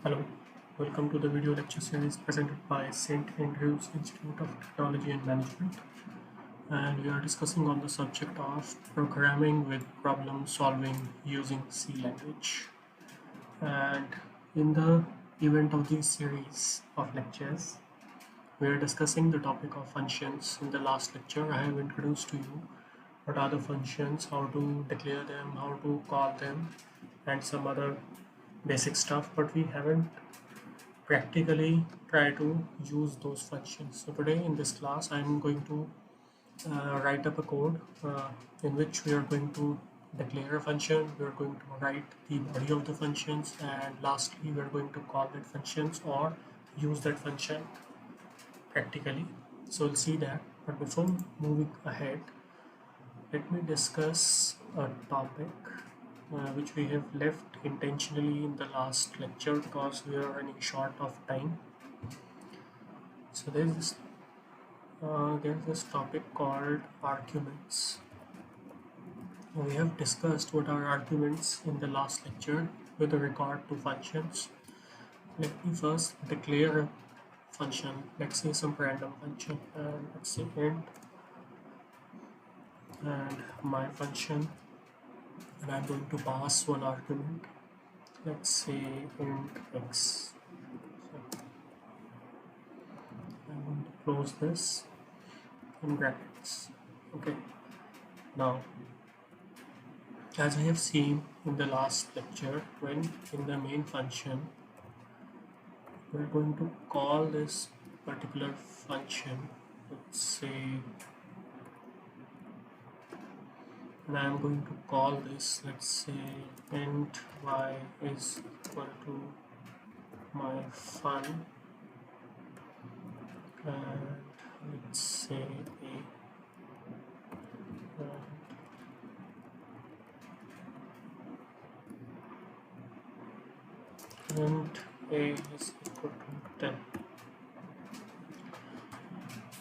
Hello, welcome to the video lecture series presented by St. Andrews Institute of Technology and Management. And we are discussing on the subject of programming with problem solving using C language. And in the event of this series of lectures, we are discussing the topic of functions. In the last lecture, I have introduced to you what are the functions, how to declare them, how to call them, and some other basic stuff, but we haven't practically try to use those functions. So today in this class I'm going to write up a code in which we are going to declare a function, we are going to write the body of the functions, and lastly we are going to call that functions or use that function practically. So we'll see that, but before moving ahead, let me discuss a topic which we have left intentionally in the last lecture because we are running short of time. So there's this topic called arguments. We have discussed what are arguments in the last lecture with regard to functions. Let me first declare a function. Let's say some random function, and let's say int and my function, and I'm going to pass one argument. Let's say int x. So I'm going to close this in brackets. Okay. Now, as we have seen in the last lecture, when in the main function we're going to call this particular function, let's say, and I'm going to call this, let's say, int y is equal to my fun, and let's say int a is equal to 10.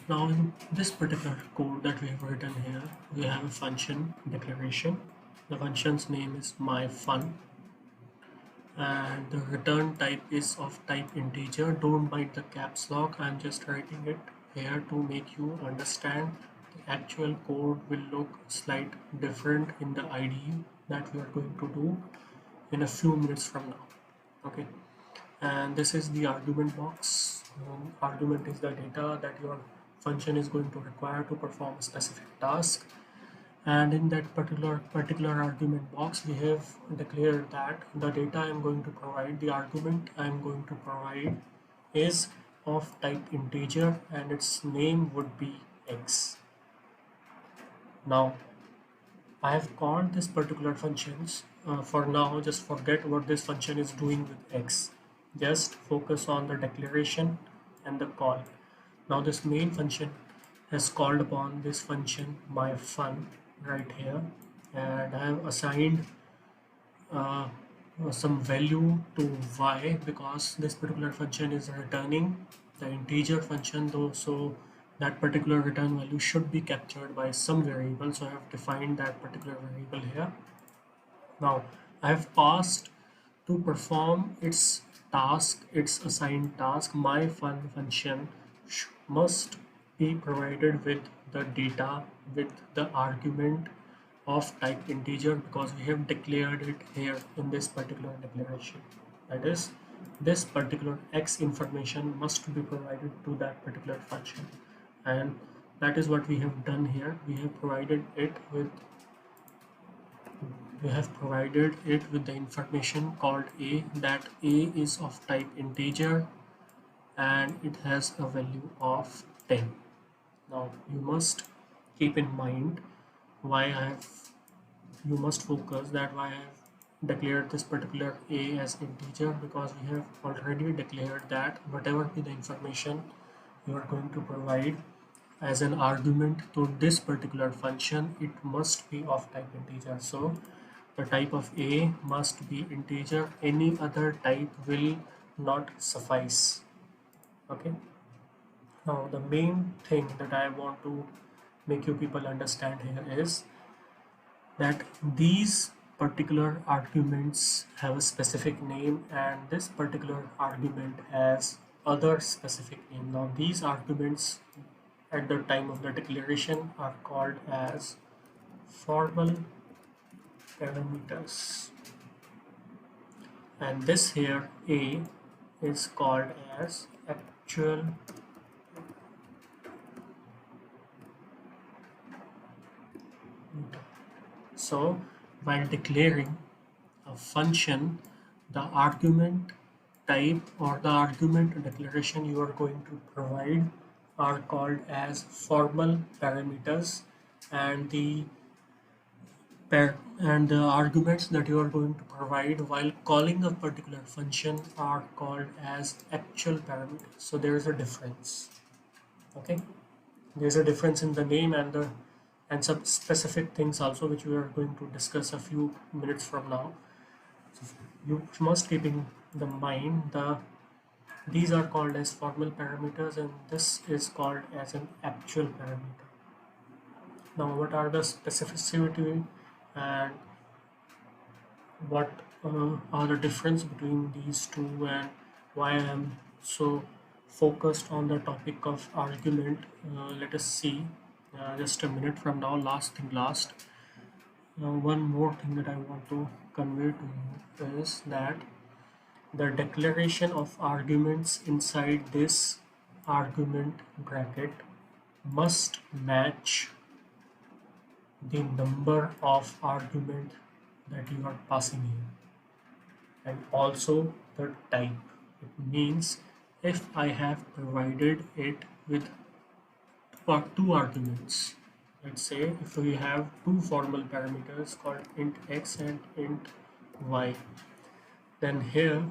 Now in this particular code that we have written here, we have a function declaration. The function's name is myFun, and the return type is of type integer. Don't mind the caps lock, I'm just writing it here to make you understand. The actual code will look slight different in the IDE that we are going to do in a few minutes from now. Okay, and this is the argument box. Argument is the data that your function is going to require to perform a specific task, and in that particular argument box we have declared that the data I'm going to provide, the argument I'm going to provide, is of type integer and its name would be x. Now I have called this particular functions. For now, just forget what this function is doing with x. Just focus on the declaration and the call. Now this main function has called upon this function myFun right here, and I have assigned uh, some value to y because this particular function is returning the integer function though, so that particular return value should be captured by some variable, so I have defined that particular variable here. Now I have passed to perform its task, its assigned task, myFun function must be provided with the data with the argument of type integer because we have declared it here in this particular declaration. That is, this particular x information must be provided to that particular function, and that is what we have done here. We have provided it with the information called a, that a is of type integer and it has a value of 10. Now you must keep in mind why I have you must focus that why I have declared this particular a as integer, because we have already declared that whatever be the information you are going to provide as an argument to this particular function, it must be of type integer. So the type of a must be integer, any other type will not suffice. Okay, now the main thing that I want to make you people understand here is that these particular arguments have a specific name, and this particular argument has other specific name. Now these arguments at the time of the declaration are called as formal parameters, and this here A is called as actual. So while declaring a function, the argument type or the argument declaration you are going to provide are called as formal parameters, and the arguments that you are going to provide while calling a particular function are called as actual parameters. So there is a difference. Okay, there's a difference in the name and some specific things also, which we are going to discuss a few minutes from now. So you must keep in the mind these are called as formal parameters, and this is called as an actual parameter. Now what are the specificity and what are the difference between these two, and why I am so focused on the topic of argument? Let us see just a minute from now. Last thing last, one more thing that I want to convey to you is that the declaration of arguments inside this argument bracket must match the number of argument that you are passing here, and also the type. It means if I have provided it with two arguments, let's say if we have two formal parameters called int x and int y, then here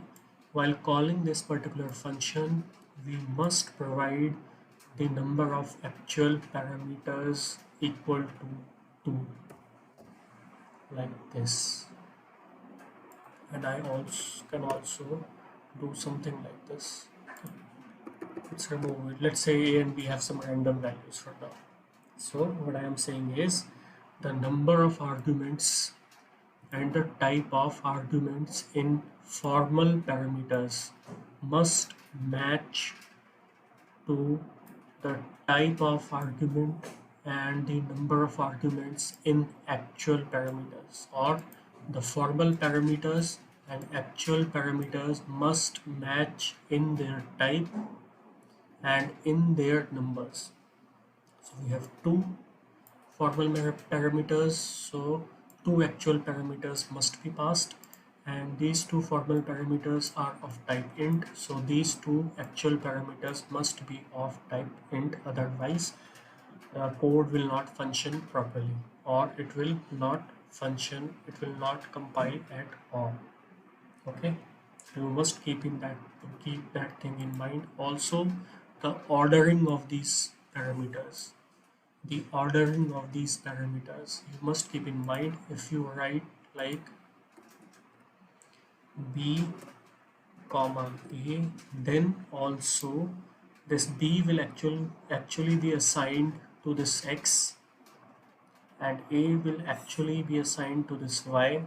while calling this particular function we must provide the number of actual parameters equal to 2, like this. And I also can also do something like this. Let's remove it. Let's say a and b have some random values for now. So what I am saying is the number of arguments and the type of arguments in formal parameters must match to the type of argument and the number of arguments in actual parameters, or the formal parameters and actual parameters must match in their type and in their numbers. So we have two formal parameters, so two actual parameters must be passed, and these two formal parameters are of type int, so these two actual parameters must be of type int, otherwise the code will not function properly, or it will not function, it will not compile at all. Okay, so you must keep that thing in mind. Also the ordering of these parameters, you must keep in mind. If you write like b comma a, then also this b will actually be assigned to this x, and a will actually be assigned to this y,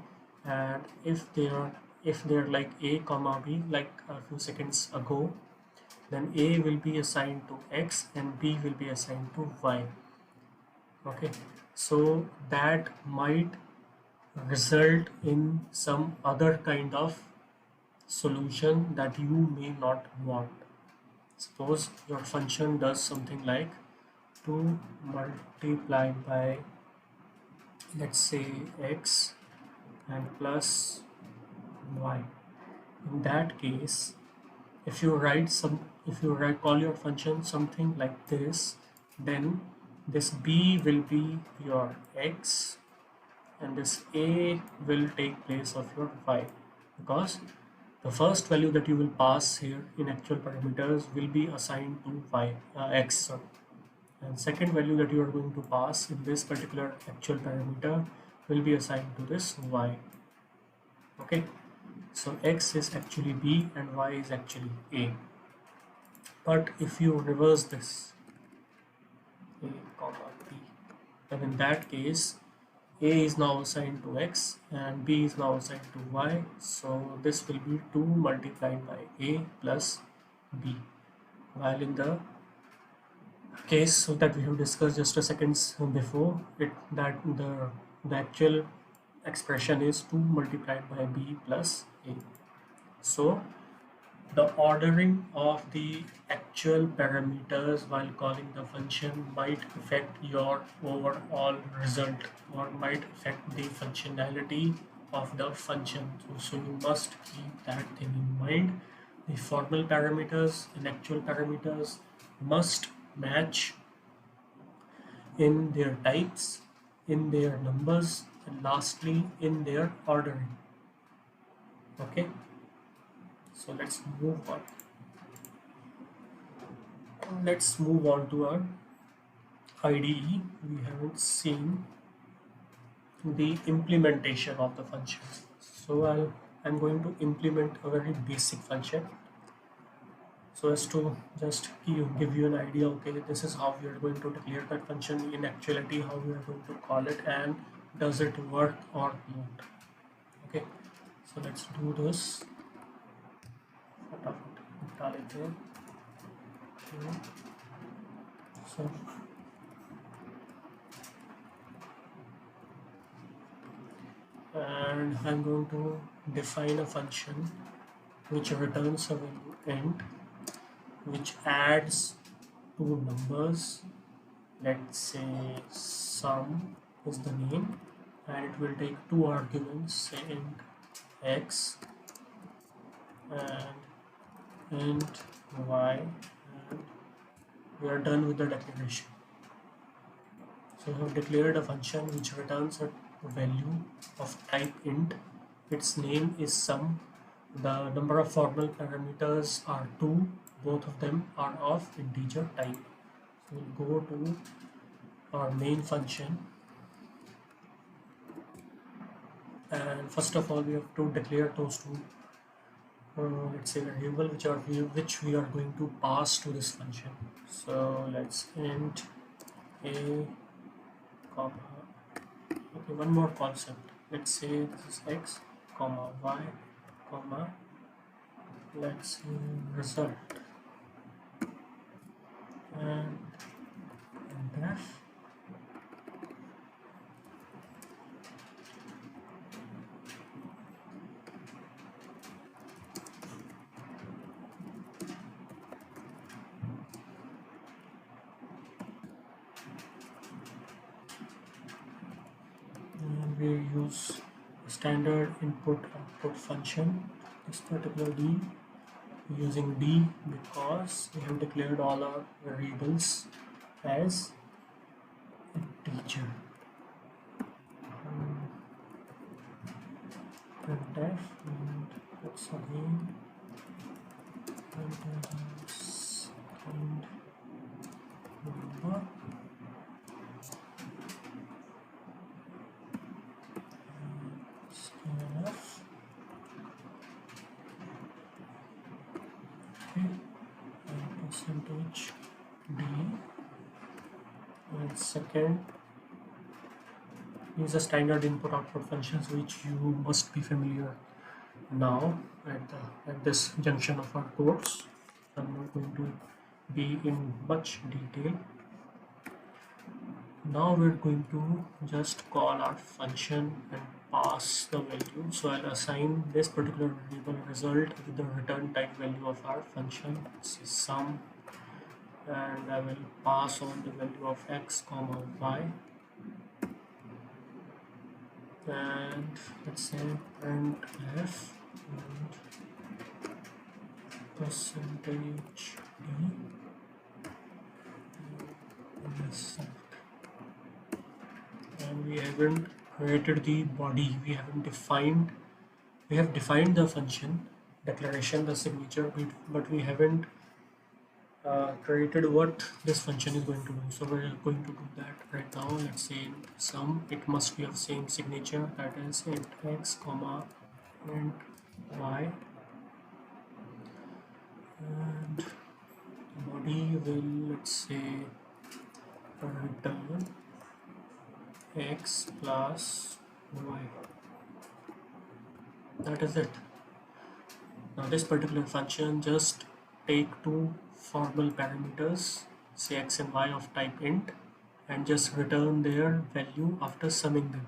and if they're like a comma b like a few seconds ago, then a will be assigned to x and b will be assigned to y. Okay, so that might result in some other kind of solution that you may not want. Suppose your function does something like 2 multiplied by, let's say, x and plus y. In that case, if you call your function something like this, then this b will be your x and this a will take place of your y, because the first value that you will pass here in actual parameters will be assigned to x, sorry, and second value that you are going to pass in this particular actual parameter will be assigned to this y. Okay, so x is actually b and y is actually a. But if you reverse this, a comma b, then in that case A is now assigned to x and B is now assigned to y. So this will be 2 multiplied by A plus B. While in the case that we have discussed just a seconds before, the actual expression is 2 multiplied by B plus A. So the ordering of the actual parameters while calling the function might affect your overall result or might affect the functionality of the function. So you must keep that thing in mind. The formal parameters and actual parameters must match in their types, in their numbers, and lastly in their ordering. Okay, so let's move on. Let's move on to our IDE. We haven't seen the implementation of the functions. So I'm going to implement a very basic function so as to just give you an idea. Okay, this is how we are going to declare that function in actuality, how we are going to call it, and does it work or not. Okay, so let's do this. So and I'm going to define a function which returns a value int which adds two numbers. Let's say sum is the name, and it will take two arguments, say int x and int y, and we are done with the declaration. So we have declared a function which returns a value of type int. Its name is sum. The number of formal parameters are 2. Both of them are of integer type. So we'll go to our main function, and first of all we have to declare those two let's say variable which we are going to pass to this function. So let's int a comma, okay, one more concept. Let's say this is x comma y comma, let's say result, and def. And we use standard input output function, this particular d, using d because we have declared all our variables as integer. Printf, and let's again second number, scanf, okay, and percentage d, and second is a standard input output functions which you must be familiar now at this junction of our course. I'm not going to be in much detail. Now we're going to just call our function and pass the value. So I'll assign this particular variable result with the return type value of our function, this is sum, and I will pass on the value of x comma y, and let's say printf and percentage d, and we haven't created the body, we have defined the function declaration, the signature, but we haven't created what this function is going to do. So we're going to do that right now. Let's say sum, it must be of same signature, that is int x comma int y, and body will, let's say, return x plus y. That is it. Now this particular function just take two formal parameters, say x and y of type int, and just return their value after summing them,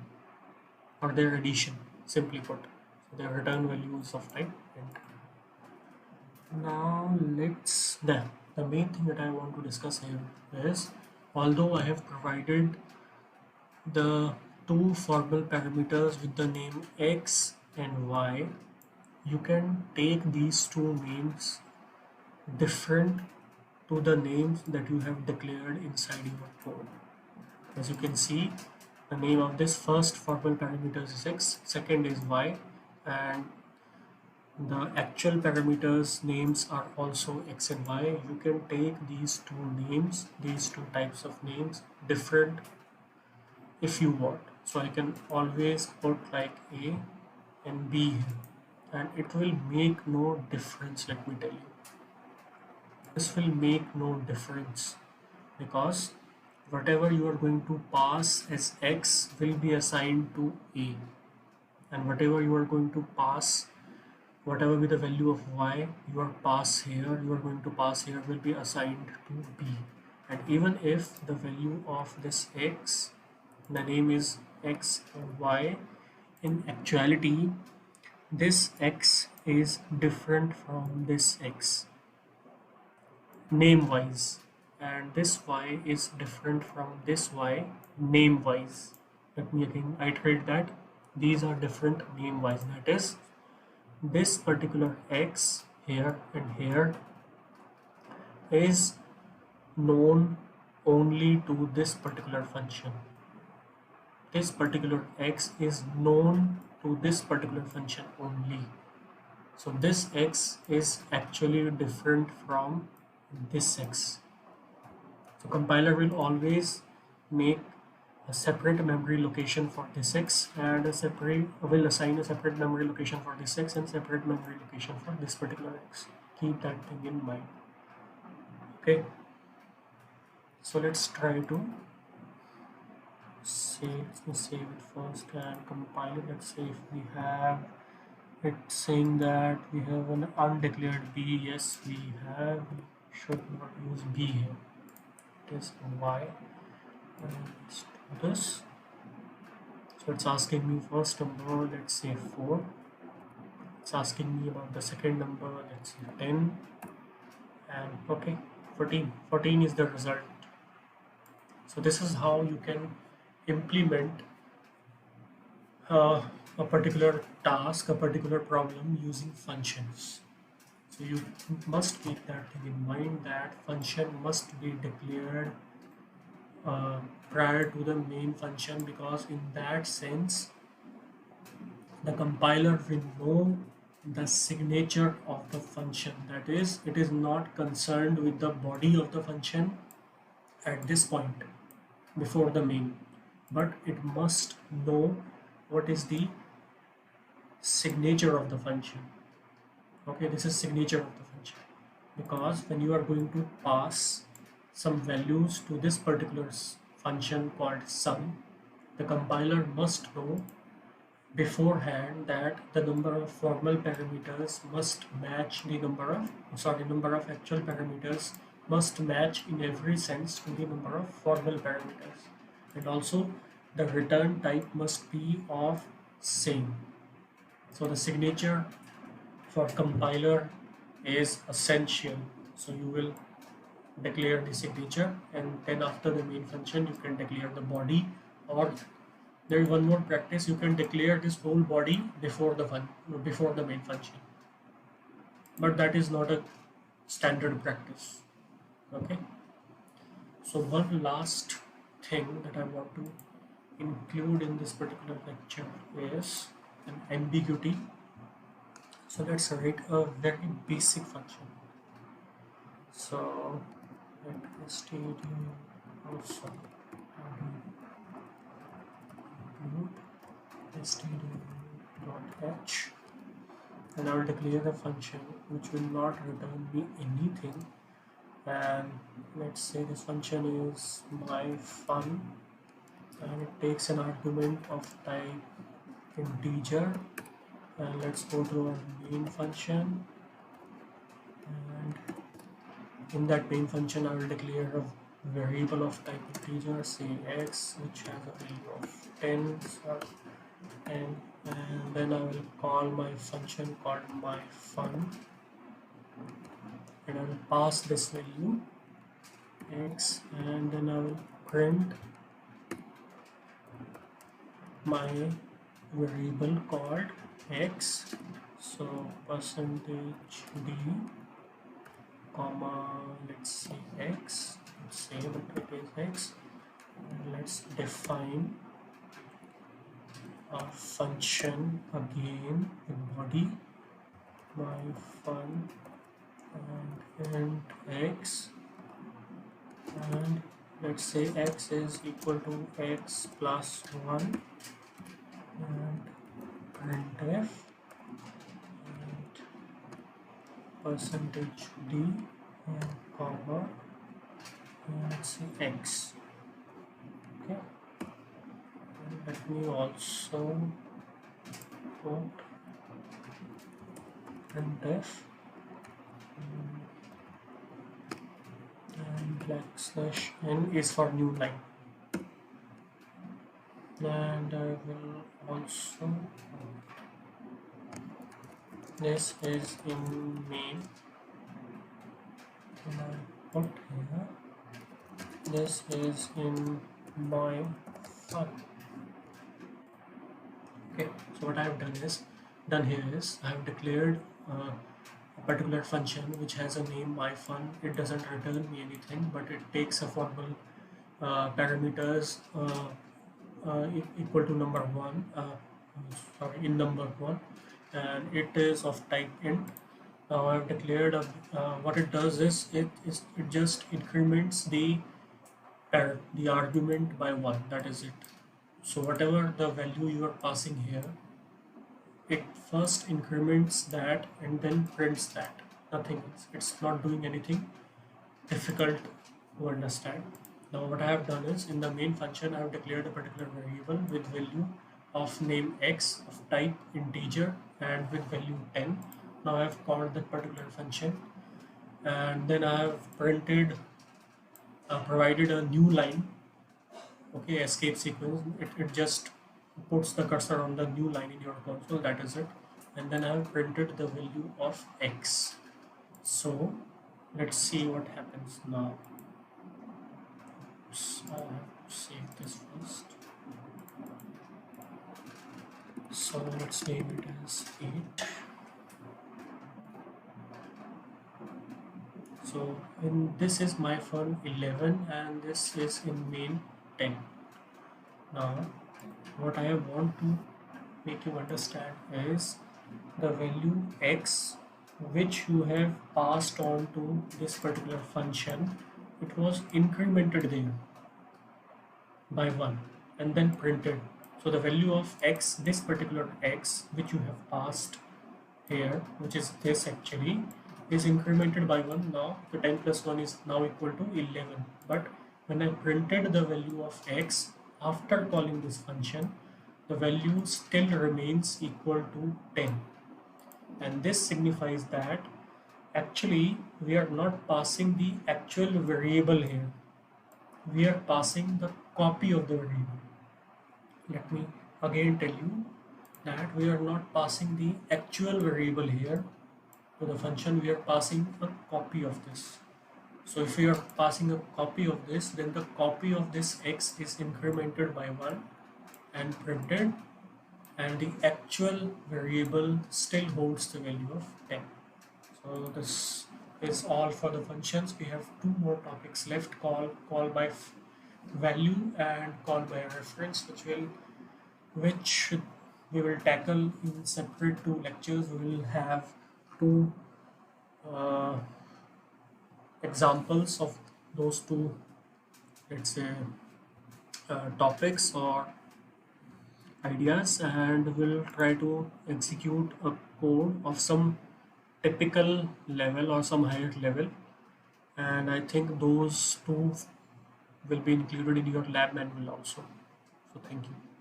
or their addition, simply put. So their return values of type int. Now the main thing that I want to discuss here is, although I have provided the two formal parameters with the name x and y, you can take these two names different to the names that you have declared inside your code. As you can see, the name of this first formal parameter is x, second is y, and the actual parameters names are also x and y. You can take these two names, these two types of names, different if you want. So I can always put like a and b here, and it will make no difference, let me tell you. This will make no difference because whatever you are going to pass as x will be assigned to a, and whatever you are going to pass, whatever be the value of y you are going to pass here will be assigned to b. And even if the value of this x, the name is x and y, in actuality this x is different from this x name wise, and this y is different from this y name wise. Let me again iterate that these are different name wise. That is, this particular x here and here is known only to this particular function. This particular x is known to this particular function only. So this x is actually different from this x. So compiler will always make a separate memory location for this x, and will assign a separate memory location for this x and separate memory location for this particular x. Keep that thing in mind. Okay. So let's try to save it first and compile it. Let's say if we have it saying that we have an undeclared b. Yes, we have. We should not use b here. It is y. And let's do this. So it's asking me first number, let's say 4. It's asking me about the second number, let's say 10. And okay, 14. 14 is the result. So this is how you can implement a particular task, a particular problem using functions. So you must keep that thing in mind, that function must be declared prior to the main function, because in that sense the compiler will know the signature of the function. That is, it is not concerned with the body of the function at this point before the main, but it must know what is the signature of the function. Okay, this is signature of the function, because when you are going to pass some values to this particular function called sum, the compiler must know beforehand that the number of formal parameters must match the number of actual parameters must match in every sense to the number of formal parameters, and also the return type must be of same. So the signature for compiler is essential. So you will declare the signature, and then after the main function you can declare the body, or there is one more practice, you can declare this whole body before the main function, but that is not a standard practice. Okay, so one last thing that I want to include in this particular lecture is an ambiguity. So let's write a very basic function. So let std also std.h, and I will declare a function which will not return me anything, and let's say this function is my fun, and it takes an argument of type integer. And let's go to our main function, and in that main function I will declare a variable of type integer, say x, which has a value of 10, and then I will call my function called myFun, and I will pass this value x, and then I will print my variable called x. So percentage d comma, let's say x, let's say that it is x, and let's define our function again in body myFun and int x, and let's say x is equal to x plus 1, and printf and percentage d and comma, and let's say x. Okay, and let me also put printf and \n is for new line, and I will also, this is in main, and I put here this is in my fun. Okay, so what I have done here is I have declared a particular function which has a name myFun. It doesn't return me anything, but it takes a formal parameters equal to number 1, sorry, in number 1, and it is of type int. Now I have declared what it does is it just increments the argument by 1, that is it. So whatever the value you are passing here, it first increments that and then prints that, nothing else. It's not doing anything difficult to understand. Now what I have done is in the main function I have declared a particular variable with value of name x of type integer and with value 10. Now I have called that particular function, and then I have printed provided a new line. Okay, escape sequence, it just puts the cursor on the new line in your console, that is it. And then I have printed the value of x. So let's see what happens now. So I have to save this first. So let's save it as 8. So this is myFun 11 and this is in main 10. Now what I want to make you understand is the value x which you have passed on to this particular function, it was incremented there by 1 and then printed. So the value of x, this particular x which you have passed here, which is this actually, is incremented by 1. Now the 10 plus 1 is now equal to 11, but when I printed the value of x after calling this function, the value still remains equal to 10, and this signifies that actually we are not passing the actual variable here, we are passing the copy of the variable. Let me again tell you that we are not passing the actual variable here to the function, we are passing a copy of this. So if we are passing a copy of this, then the copy of this x is incremented by 1 and printed, and the actual variable still holds the value of 10. So this is all for the functions. We have 2 more topics left, call by value and call by reference, which we will tackle in separate 2 lectures. We will have 2 examples of those 2, let's say, topics or ideas, and we'll try to execute a code of some typical level or some higher level, and I think those 2 will be included in your lab manual also. So thank you.